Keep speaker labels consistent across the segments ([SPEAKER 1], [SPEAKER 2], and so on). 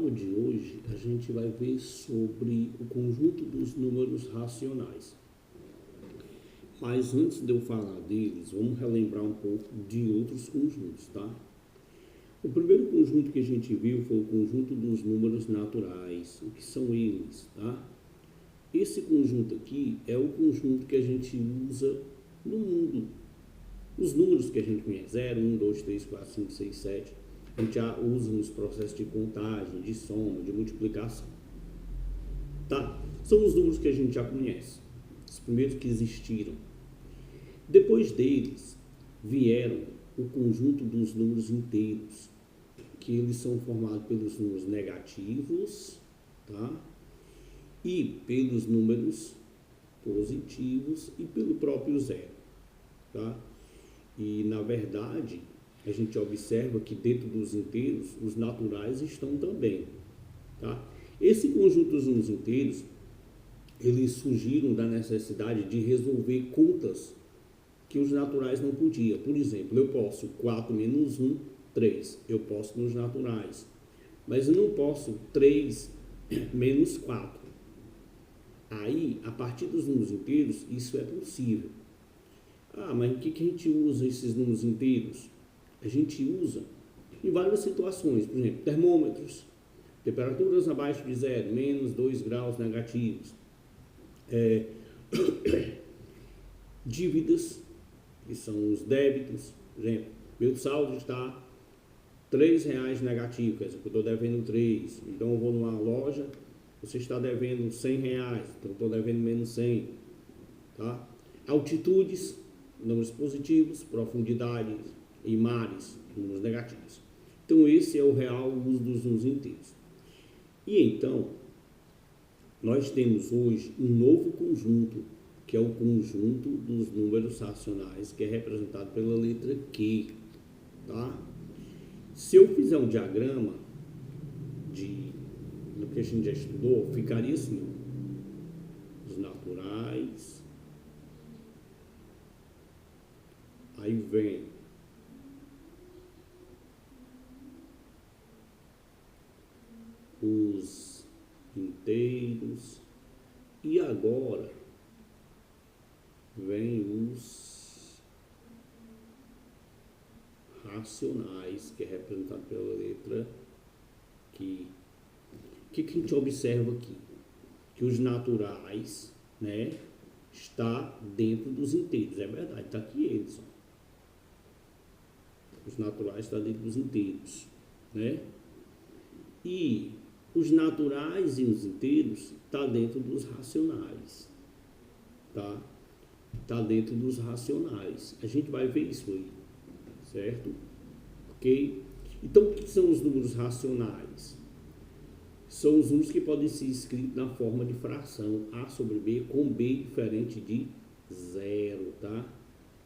[SPEAKER 1] aula de hoje a gente vai ver sobre o conjunto dos números racionais. Mas antes de eu falar deles, vamos relembrar um pouco de outros conjuntos, tá? O primeiro conjunto que a gente viu foi o conjunto dos números naturais. O que são eles, tá? Esse conjunto aqui é o conjunto que a gente usa no mundo. Os números que a gente conhece, 0, 1, 2, 3, 4, 5, 6, 7, a gente já usa nos processos de contagem, de soma, de multiplicação. Tá? São os números que a gente já conhece, os primeiros que existiram. Depois deles, vieram o conjunto dos números inteiros, que eles são formados pelos números negativos, tá? E pelos números positivos e pelo próprio zero, tá? E, na verdade, a gente observa que dentro dos inteiros, os naturais estão também, tá? Esse conjunto dos números inteiros, eles surgiram da necessidade de resolver contas que os naturais não podiam. Por exemplo, eu posso 4 menos 1, 3. Eu posso nos naturais. Mas eu não posso 3 menos 4. Aí, a partir dos números inteiros, isso é possível. Ah, mas o que a gente usa esses números inteiros? A gente usa em várias situações. Por exemplo, termômetros, temperaturas abaixo de zero, menos 2 graus negativos. Dívidas, que são os débitos. Por exemplo, meu saldo está R$3 negativo, quer dizer que eu estou devendo 3. Então eu vou numa loja, você está devendo R$100, então eu estou devendo menos 100. Tá? Altitudes, números positivos, profundidades e mares, números negativos. Então esse é o real uso dos números inteiros. E então, nós temos hoje um novo conjunto, que é o conjunto dos números racionais, que é representado pela letra Q, tá? Se eu fizer um diagrama do que a gente já estudou, ficaria assim, ó, os naturais, aí vem os inteiros e agora vem os racionais, que é representado pela letra Q. O que a gente observa aqui? Que os naturais, né, está dentro dos inteiros. É verdade, está aqui eles. Ó. Os naturais estão dentro dos inteiros, né? E os naturais e os inteiros está dentro dos racionais, tá? Está dentro dos racionais. A gente vai ver isso aí, certo? Ok? Então, o que são os números racionais? São os números que podem ser escritos na forma de fração A sobre B com B diferente de zero, tá?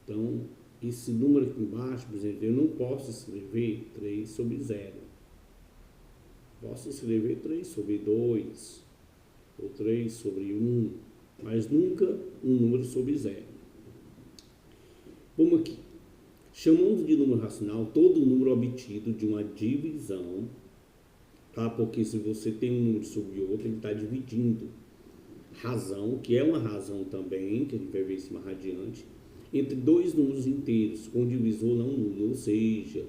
[SPEAKER 1] Então, esse número aqui embaixo, por exemplo, eu não posso escrever 3 sobre 0. Posso escrever 3 sobre 2 ou 3 sobre 1, mas nunca um número sobre 0. Vamos aqui. Chamamos de número racional todo número obtido de uma divisão, tá? Porque se você tem um número sobre outro, ele está dividindo. Razão, que é uma razão também, que a gente vai ver isso mais adiante, entre dois números inteiros, com divisor não nulo, ou seja,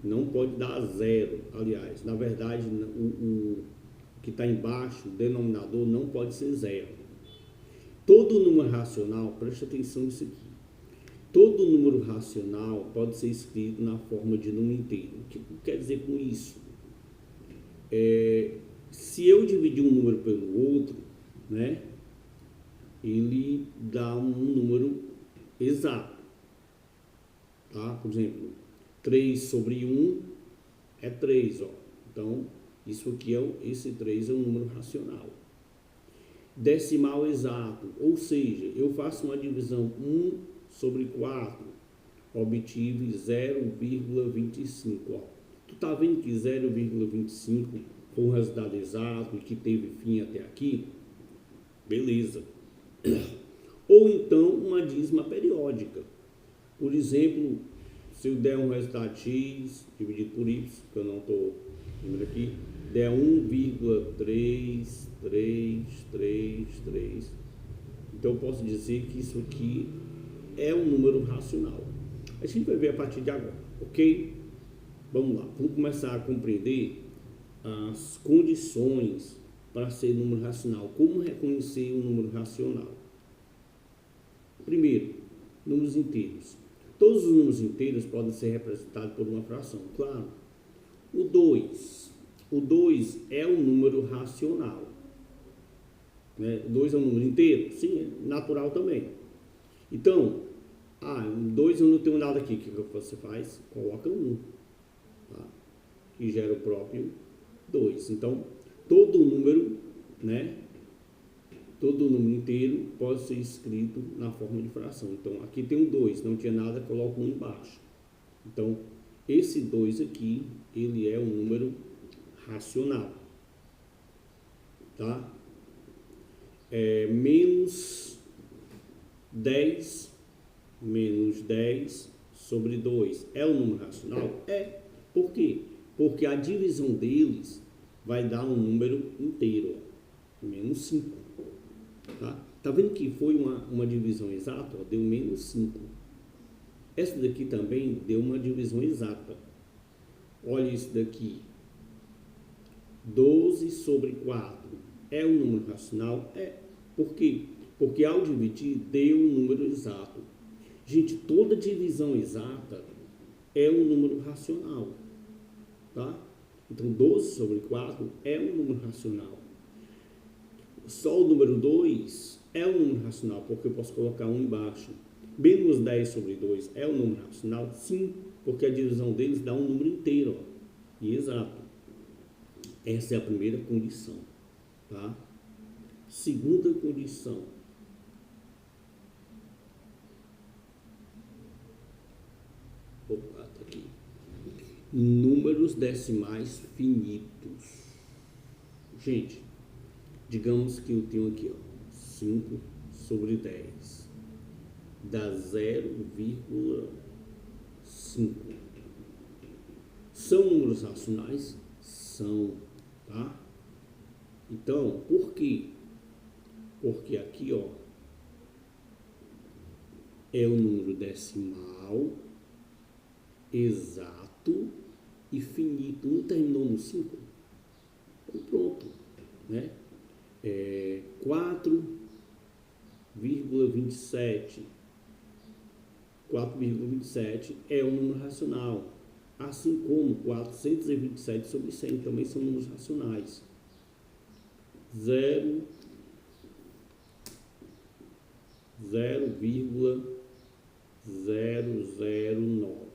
[SPEAKER 1] não pode dar zero. Aliás, na verdade, o que está embaixo, o denominador, não pode ser zero. Todo número racional, preste atenção nisso aqui, todo número racional pode ser escrito na forma de número inteiro. O que quer dizer com isso? Se eu dividir um número pelo outro, né, ele dá um número exato. Tá? Por exemplo, 3 sobre 1 é 3. Ó. Então, isso aqui esse 3 é um número racional. Decimal exato, ou seja, eu faço uma divisão 1 sobre 4, obtive 0,25. Ó. Tu tá vendo que 0,25 foi um resultado exato e que teve fim até aqui? Beleza. Ou então uma dízima periódica. Por exemplo, se eu der um resultado x dividido por y, que eu não estou lembrando aqui, der 1,3333, então eu posso dizer que isso aqui é um número racional. A gente vai ver a partir de agora, ok? Vamos lá, vamos começar a compreender as condições para ser número racional. Como reconhecer um número racional? Primeiro, números inteiros. Todos os números inteiros podem ser representados por uma fração, claro. O 2 é um número racional. Né? O 2 é um número inteiro? Sim, é natural também. Então, 2 eu não tenho nada aqui. O que você faz? Coloca 1. Tá? Que gera o próprio 2. Então, todo número, né? Todo número inteiro pode ser escrito na forma de fração. Então, aqui tem um 2, não tinha nada, coloco 1 embaixo. Então, esse 2 aqui, ele é um número racional. Tá? Menos 10 sobre 2 é um número racional? É. Por quê? Porque a divisão deles vai dar um número inteiro, ó, menos 5. Tá vendo que foi uma divisão exata? Ó, deu menos 5. Essa daqui também deu uma divisão exata. Olha isso daqui. 12 sobre 4 é um número racional? É. Por quê? Porque ao dividir deu um número exato. Gente, toda divisão exata é um número racional. Tá? Então, 12 sobre 4 é um número racional. Só o número 2 é um número racional, porque eu posso colocar 1 embaixo. Menos 10 sobre 2 é um número racional? Sim, porque a divisão deles dá um número inteiro, ó, e exato. Essa é a primeira condição. Tá? Segunda condição. Opa, tá aqui. Números decimais finitos. Gente, digamos que eu tenho aqui, ó, 5 sobre 10. Dá 0,5. São números racionais? São, tá? Então, por quê? Porque aqui, ó, é o número decimal exato e finito. Não terminou no 5? Então, pronto, né? 4,27. 4,27 é um número racional, assim como 427 sobre 100 também são números racionais. 0,009.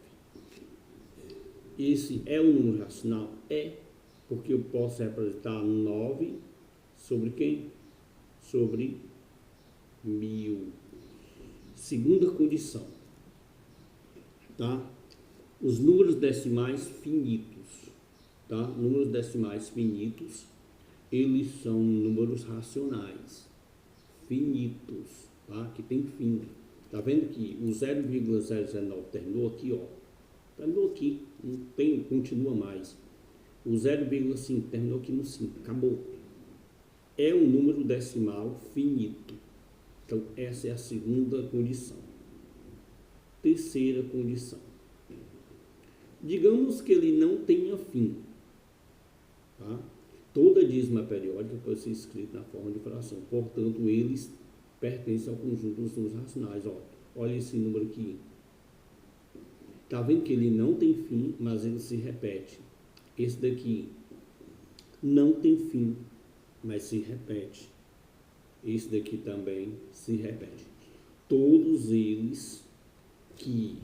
[SPEAKER 1] Esse é um número racional? É, porque eu posso representar 9 sobre quem? Sobre 1000. Segunda condição, tá? Os números decimais finitos, tá? Números decimais finitos, eles são números racionais, finitos, tá? Que tem fim. Tá vendo que o 0,009 terminou aqui, ó. Terminou aqui, não tem, continua mais. O 0,5 terminou aqui no 5, acabou. É um número decimal finito. Então, essa é a segunda condição. Terceira condição. Digamos que ele não tenha fim. Tá? Toda dízima periódica pode ser escrita na forma de fração. Portanto, eles pertencem ao conjunto dos números racionais. Ó, olha esse número aqui. Está vendo que ele não tem fim, mas ele se repete. Esse daqui não tem fim, mas se repete. Esse daqui também se repete. Todos eles que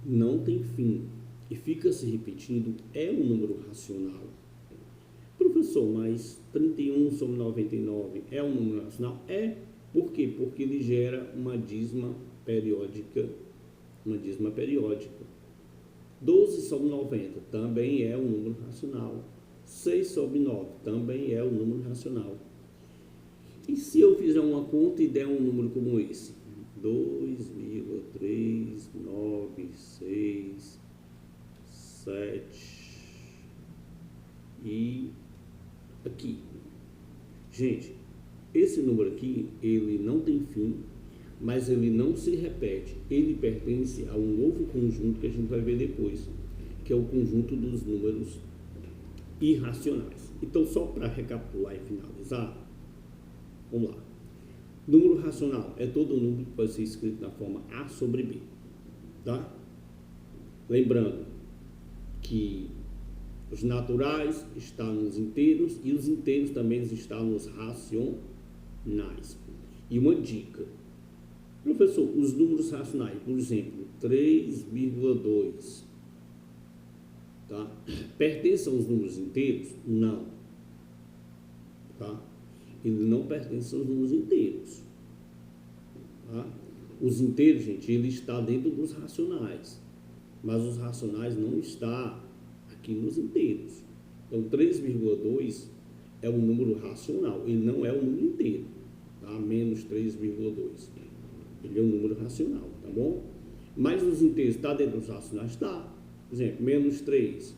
[SPEAKER 1] não tem fim e fica se repetindo é um número racional. Professor, mas 31 sobre 99 é um número racional? É. Por quê? Porque ele gera uma dízima periódica. 12 sobre 90 também é um número racional. 6 sobre 9 também é um número racional. E se eu fizer uma conta e der um número como esse? 2,396,7 Gente, esse número aqui, ele não tem fim, mas ele não se repete. Ele pertence a um novo conjunto que a gente vai ver depois, que é o conjunto dos números irracionais. Então, só para recapitular e finalizar, vamos lá. Número racional é todo número que pode ser escrito na forma A sobre B, tá? Lembrando que os naturais estão nos inteiros e os inteiros também estão nos racionais. E uma dica, professor, os números racionais, por exemplo, 3,2, tá? Pertencem aos números inteiros? Não, tá? Ele não pertence aos números inteiros, tá? Os inteiros, gente, ele está dentro dos racionais, mas os racionais não está aqui nos inteiros. Então, 3,2 é um número racional, ele não é o número inteiro, tá? Menos 3,2, ele é um número racional, tá bom? Mas os inteiros está dentro dos racionais? Está. Por exemplo, menos 3.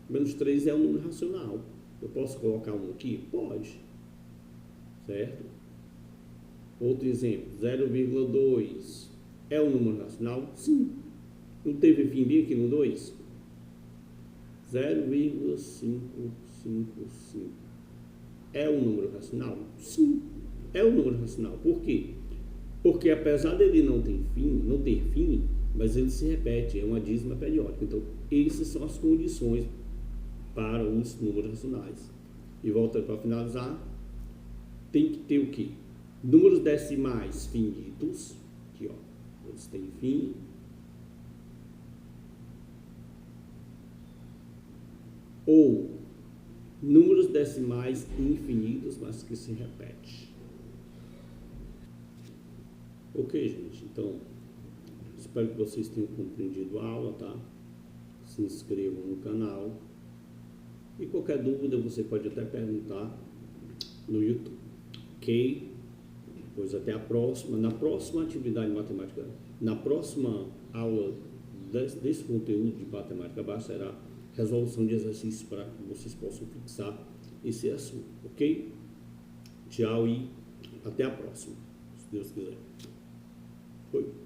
[SPEAKER 1] Menos 3 é um número racional. Eu posso colocar um aqui? Pode. Certo? Outro exemplo, 0,2 é um número racional? Sim. Não teve fim aqui no 2? 0,555 é um número racional? Sim, é um número racional. Por quê? Porque apesar dele não ter fim, mas ele se repete, é uma dízima periódica. Então, essas são as condições para os números racionais. E voltando para finalizar, tem que ter o quê? Números decimais finitos, aqui ó, eles têm fim. Ou números decimais infinitos, mas que se repete. Ok, gente, então espero que vocês tenham compreendido a aula, tá? Se inscrevam no canal e qualquer dúvida você pode até perguntar no YouTube, ok? Pois até a próxima, na próxima atividade de matemática, na próxima aula desse conteúdo de matemática básica será resolução de exercícios para que vocês possam fixar esse assunto, ok? Tchau e até a próxima, se Deus quiser. Foi.